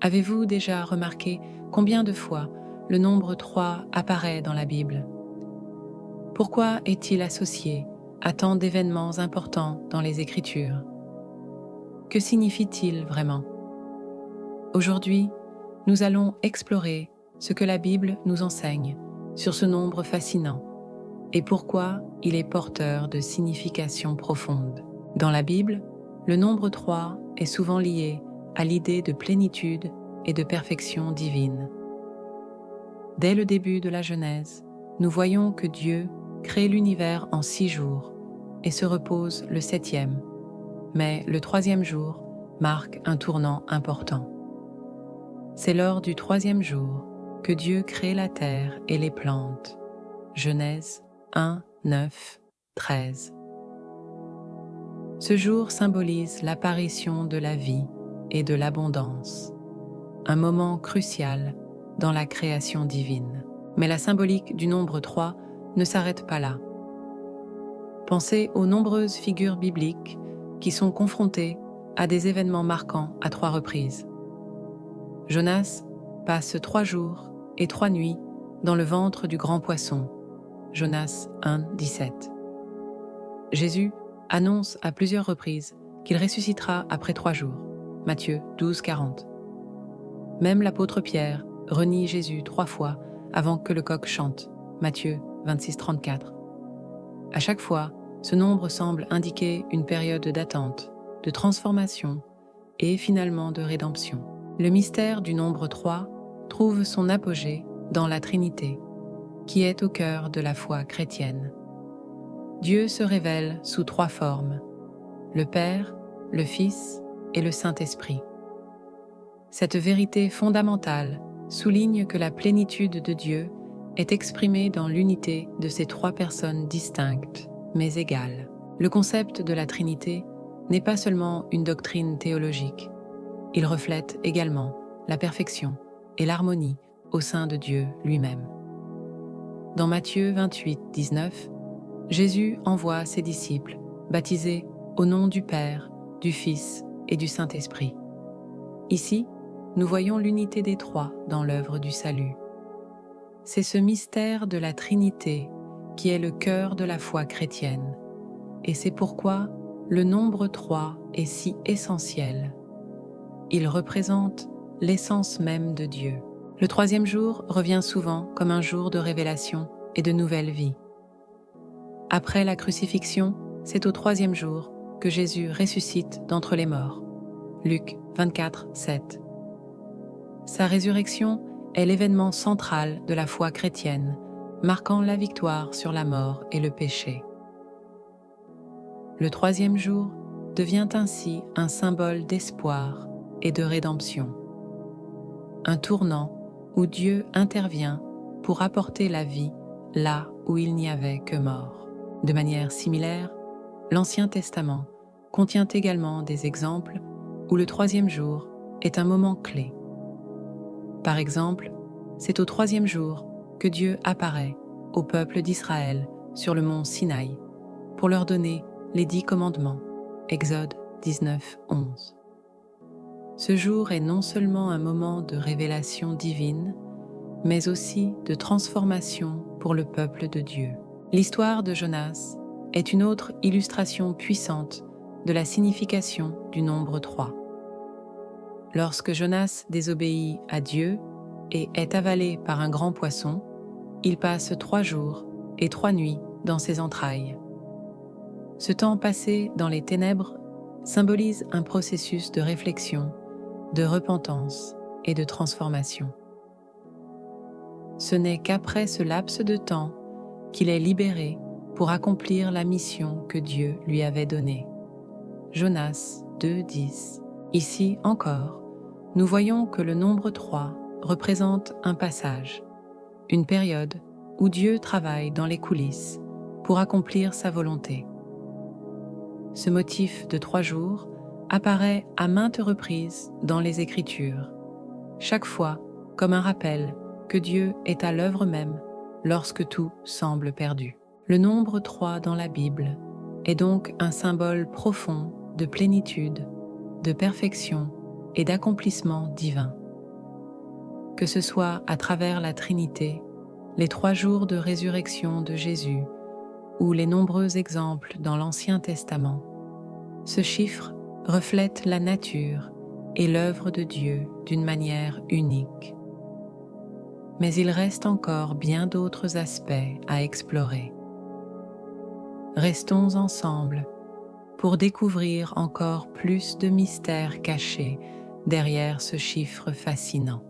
Avez-vous déjà remarqué combien de fois le nombre 3 apparaît dans la Bible? Pourquoi est-il associé à tant d'événements importants dans les Écritures? Que signifie-t-il vraiment? Aujourd'hui, nous allons explorer ce que la Bible nous enseigne sur ce nombre fascinant et pourquoi il est porteur de signification profonde. Dans la Bible, le nombre 3 est souvent lié à l'idée de plénitude et de perfection divine. Dès le début de la Genèse, nous voyons que Dieu crée l'univers en 6 jours et se repose le 7e, mais le 3e jour marque un tournant important. C'est lors du 3e jour que Dieu crée la terre et les plantes. Genèse 1, 9, 13. Ce jour symbolise l'apparition de la vie et de l'abondance, un moment crucial dans la création divine. Mais la symbolique du nombre 3 ne s'arrête pas là. Pensez aux nombreuses figures bibliques qui sont confrontées à des événements marquants à 3 reprises. Jonas passe 3 jours et 3 nuits dans le ventre du grand poisson. Jonas 1, 17. Jésus annonce à plusieurs reprises qu'il ressuscitera après 3 jours. Matthieu 12, 40. Même l'apôtre Pierre renie Jésus 3 fois avant que le coq chante. Matthieu 26, 34. À chaque fois, ce nombre semble indiquer une période d'attente, de transformation et finalement de rédemption. Le mystère du nombre 3 trouve son apogée dans la Trinité, qui est au cœur de la foi chrétienne. Dieu se révèle sous 3 formes, le Père, le Fils et le Saint-Esprit. Cette vérité fondamentale souligne que la plénitude de Dieu est exprimée dans l'unité de ces 3 personnes distinctes, mais égales. Le concept de la Trinité n'est pas seulement une doctrine théologique, il reflète également la perfection et l'harmonie au sein de Dieu lui-même. Dans Matthieu 28, 19, Jésus envoie ses disciples, baptisés au nom du Père, du Fils et du Saint-Esprit. Ici, nous voyons l'unité des 3 dans l'œuvre du salut. C'est ce mystère de la Trinité qui est le cœur de la foi chrétienne, et c'est pourquoi le nombre 3 est si essentiel. Il représente l'essence même de Dieu. Le 3e jour revient souvent comme un jour de révélation et de nouvelle vie. Après la crucifixion, c'est au 3e jour que Jésus ressuscite d'entre les morts. Luc 24, 7. Sa résurrection est l'événement central de la foi chrétienne, marquant la victoire sur la mort et le péché. Le 3e jour devient ainsi un symbole d'espoir et de rédemption. Un tournant où Dieu intervient pour apporter la vie là où il n'y avait que mort. De manière similaire, l'Ancien Testament contient également des exemples où le 3e jour est un moment clé. Par exemple, c'est au 3e jour que Dieu apparaît au peuple d'Israël sur le mont Sinaï pour leur donner les 10 commandements. Exode 19, 11. Ce jour est non seulement un moment de révélation divine, mais aussi de transformation pour le peuple de Dieu. L'histoire de Jonas est une autre illustration puissante de la signification du nombre 3. Lorsque Jonas désobéit à Dieu et est avalé par un grand poisson, il passe 3 jours et 3 nuits dans ses entrailles. Ce temps passé dans les ténèbres symbolise un processus de réflexion, de repentance et de transformation. Ce n'est qu'après ce laps de temps qu'il est libéré pour accomplir la mission que Dieu lui avait donnée. Jonas 2, 10. Ici encore, nous voyons que le nombre 3 représente un passage, une période où Dieu travaille dans les coulisses pour accomplir sa volonté. Ce motif de 3 jours apparaît à maintes reprises dans les Écritures, chaque fois comme un rappel que Dieu est à l'œuvre même lorsque tout semble perdu. Le nombre 3 dans la Bible est donc un symbole profond de plénitude, de perfection et d'accomplissement divin. que ce soit à travers la Trinité, les 3 jours de résurrection de Jésus ou les nombreux exemples dans l'Ancien Testament, ce chiffre reflète la nature et l'œuvre de Dieu d'une manière unique. Mais il reste encore bien d'autres aspects à explorer. Restons ensemble pour découvrir encore plus de mystères cachés derrière ce chiffre fascinant.